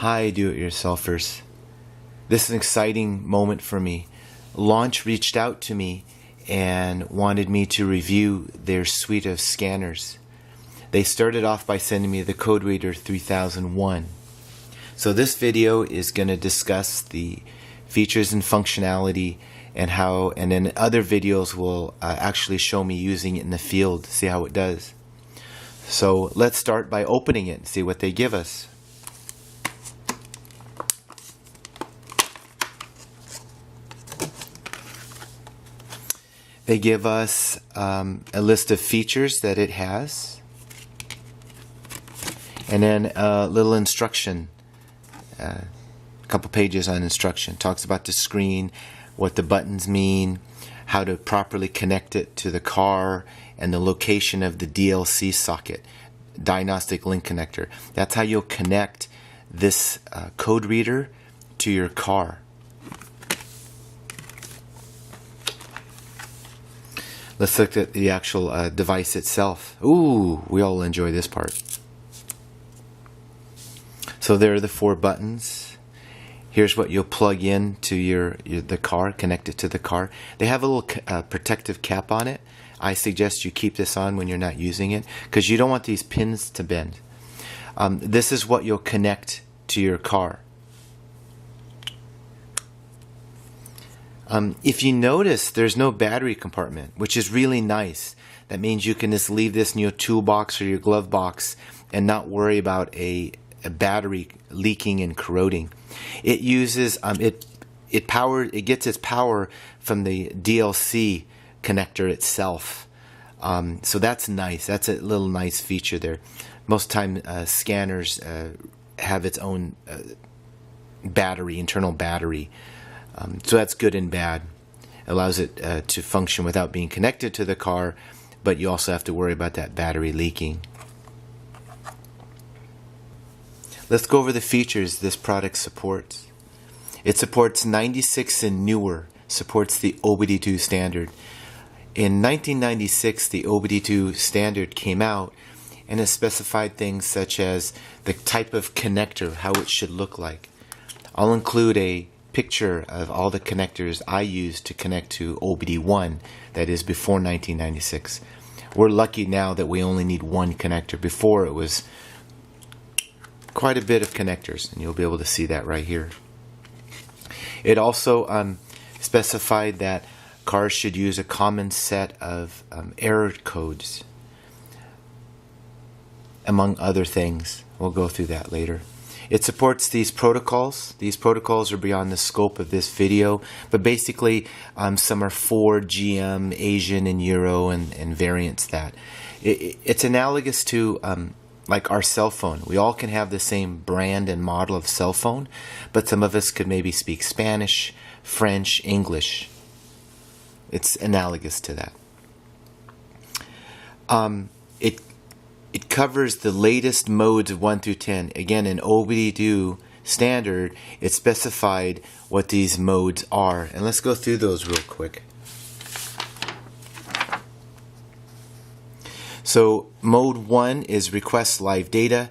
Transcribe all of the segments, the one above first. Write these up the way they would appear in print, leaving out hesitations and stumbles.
Hi, do-it-yourselfers. This is an exciting moment for me. Launch reached out to me and wanted me to review their suite of scanners. They started off by sending me the CodeReader 3001. So this video is going to discuss the features and functionality and how, and then other videos will actually show me using it in the field, see how it does. So let's start by opening it and see what they give us. They give us a list of features that it has, and then a little instruction, a couple pages on instruction. Talks about the screen, what the buttons mean, how to properly connect it to the car, and the location of the DLC socket, diagnostic link connector. That's how you'll connect this code reader to your car. Let's look at the actual device itself. Ooh, we all enjoy this part. So there are the 4 buttons. Here's what you'll plug in to the car, connect it to the car. They have a little protective cap on it. I suggest you keep this on when you're not using it because you don't want these pins to bend. This is what you'll connect to your car. If you notice, there's no battery compartment, which is really nice. That means you can just leave this in your toolbox or your glove box and not worry about a battery leaking and corroding. It uses it gets its power from the DLC connector itself. So that's nice. That's a little nice feature there. Most time scanners have its own battery, internal battery. So that's good and bad. Allows it to function without being connected to the car, but you also have to worry about that battery leaking. Let's go over the features this product supports. It supports 96 and newer, supports the OBD2 standard. In 1996, the OBD2 standard came out and it specified things such as the type of connector, how it should look like. I'll include a picture of all the connectors I used to connect to OBD1, that is before 1996. We're lucky now that we only need one connector. Before it was quite a bit of connectors, and you'll be able to see that right here. It also specified that cars should use a common set of error codes, among other things. We'll go through that later. It supports these protocols. These protocols are beyond the scope of this video, but basically some are for GM, Asian, and Euro, and variants that. It's analogous to like our cell phone. We all can have the same brand and model of cell phone, but some of us could maybe speak Spanish, French, English. It's analogous to that. It covers the latest modes of 1 through 10. Again, in OBD2 standard, it specified what these modes are. And let's go through those real quick. So mode 1 is request live data.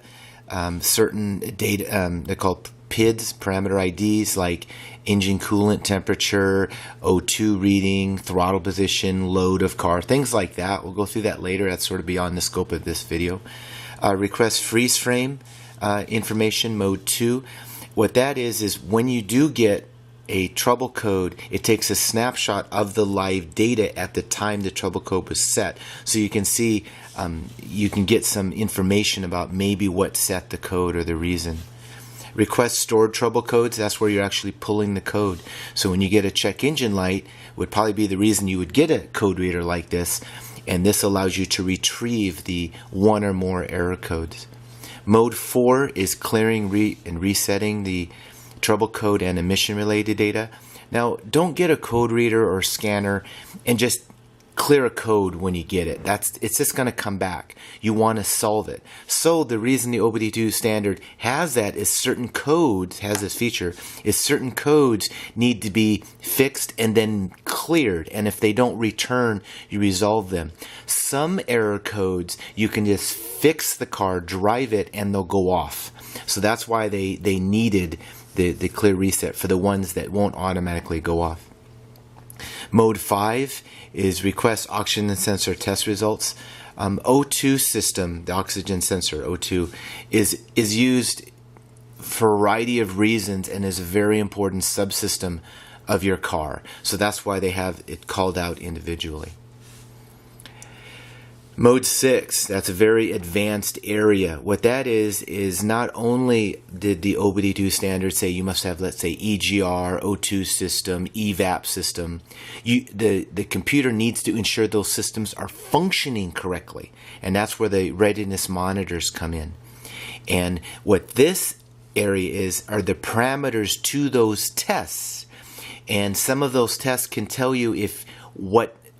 Certain data, they're called PIDs, parameter IDs, like engine coolant temperature, O2 reading, throttle position, load of car, things like that. We'll go through that later. That's sort of beyond the scope of this video. Request freeze frame information, mode 2. What that is when you do get a trouble code, it takes a snapshot of the live data at the time the trouble code was set. So you can see, you can get some information about maybe what set the code or the reason. Request stored trouble codes, that's where you're actually pulling the code. So when you get a check engine light, would probably be the reason you would get a code reader like this, and this allows you to retrieve the 1 or more error codes. Mode 4 is clearing and resetting the trouble code and emission related data. Now, don't get a code reader or scanner and just clear a code when you get it. It's just going to come back. You want to solve it. So the reason the OBD2 standard has that is certain codes, has this feature, is certain codes need to be fixed and then cleared. And if they don't return, you resolve them. Some error codes, you can just fix the car, drive it, and they'll go off. So that's why they needed the clear reset for the ones that won't automatically go off. Mode 5 is request oxygen sensor test results. O2 system, the oxygen sensor O2, is used for a variety of reasons and is a very important subsystem of your car. So that's why they have it called out individually. Mode 6, that's a very advanced area. What that is not only did the OBD2 standard say you must have, let's say, EGR, O2 system, EVAP system. The computer needs to ensure those systems are functioning correctly. And that's where the readiness monitors come in. And what this area are the parameters to those tests. And some of those tests can tell you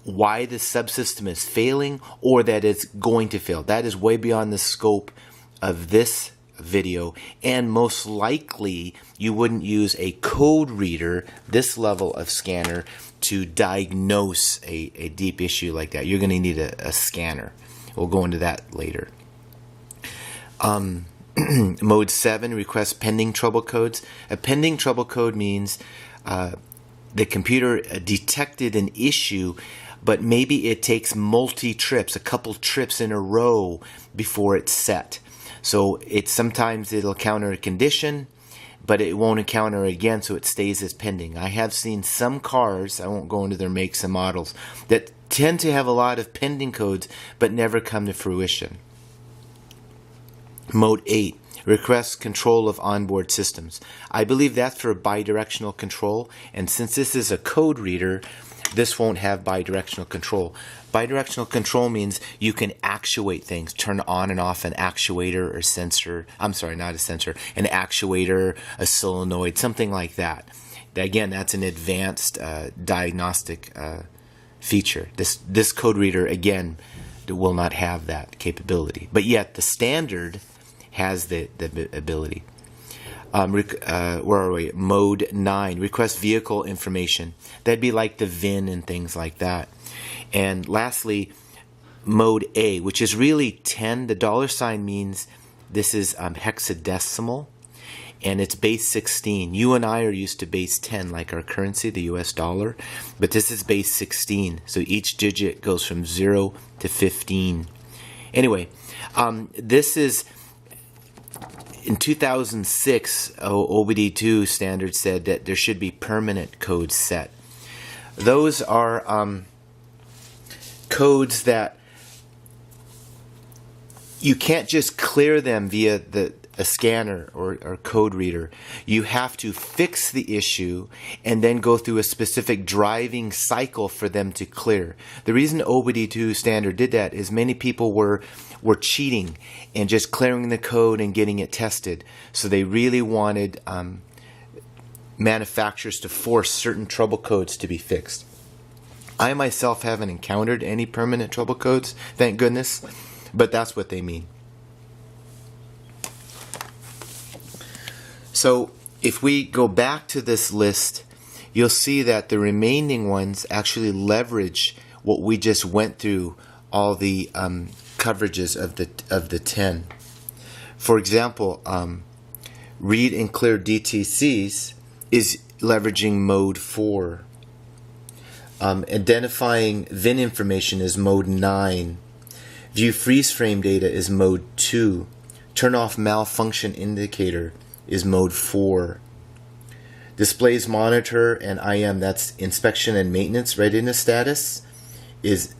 why the subsystem is failing or that it's going to fail. That is way beyond the scope of this video, and most likely you wouldn't use a code reader, this level of scanner, to diagnose a deep issue like that. You're going to need a scanner. We'll go into that later. Mode 7, request pending trouble codes. A pending trouble code means the computer detected an issue, but maybe it takes multi-trips, a couple trips in a row before it's set. So sometimes it'll encounter a condition, but it won't encounter it again, so it stays as pending. I have seen some cars, I won't go into their makes and models, that tend to have a lot of pending codes, but never come to fruition. Mode 8, request control of onboard systems. I believe that's for bidirectional control, and since this is a code reader, this won't have bidirectional control. Bidirectional control means you can actuate things, turn on and off an actuator or sensor. I'm sorry, not a sensor, an actuator, a solenoid, something like that. Again, that's an advanced diagnostic feature. This code reader, again, will not have that capability. But yet the standard has the ability. Where are we? Mode 9, request vehicle information. That'd be like the VIN and things like that. And lastly, mode A, which is really 10. The $sign means this is hexadecimal, and it's base 16. You and I are used to base 10, like our currency, the US dollar, but this is base 16. So each digit goes from 0 to 15. Anyway, this is... In 2006, OBD2 standard said that there should be permanent codes set. Those are codes that you can't just clear them via a scanner or code reader. You have to fix the issue and then go through a specific driving cycle for them to clear. The reason OBD2 standard did that is many people were cheating and just clearing the code and getting it tested. So they really wanted manufacturers to force certain trouble codes to be fixed. I myself haven't encountered any permanent trouble codes, thank goodness, but that's what they mean. So if we go back to this list, you'll see that the remaining ones actually leverage what we just went through, all the coverages of the 10. For example, read and clear DTCs is leveraging mode 4. Identifying VIN information is mode 9. View freeze frame data is mode 2. Turn off malfunction indicator is mode 4. Displays monitor and IM, that's inspection and maintenance readiness status, is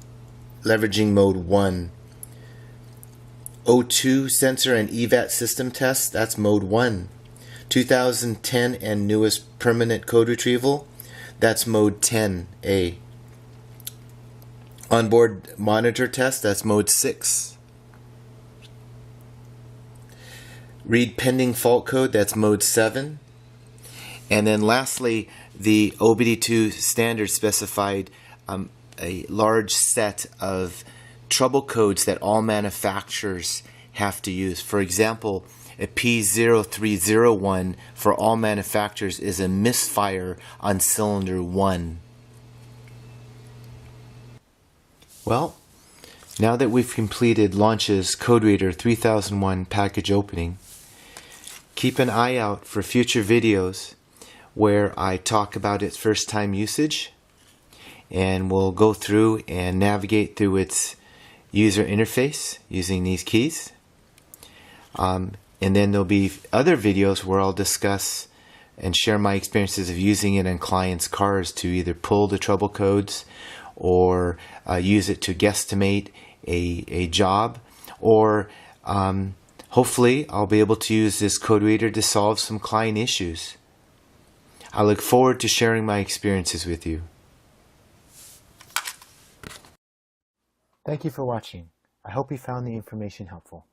leveraging mode 1. O2 sensor and EVAT system test, that's mode 1. 2010 and newest permanent code retrieval, that's mode 10A. Onboard monitor test, that's mode 6. Read pending fault code, that's mode 7. And then lastly, the OBD2 standard specified a large set of trouble codes that all manufacturers have to use. For example, a P0301 for all manufacturers is a misfire on cylinder 1. Well, now that we've completed Launch's CodeReader 3001 package opening, keep an eye out for future videos where I talk about its first time usage, and we'll go through and navigate through its user interface using these keys. And then there'll be other videos where I'll discuss and share my experiences of using it in clients' cars to either pull the trouble codes or use it to guesstimate a job, or hopefully I'll be able to use this CodeReader to solve some client issues. I look forward to sharing my experiences with you. Thank you for watching. I hope you found the information helpful.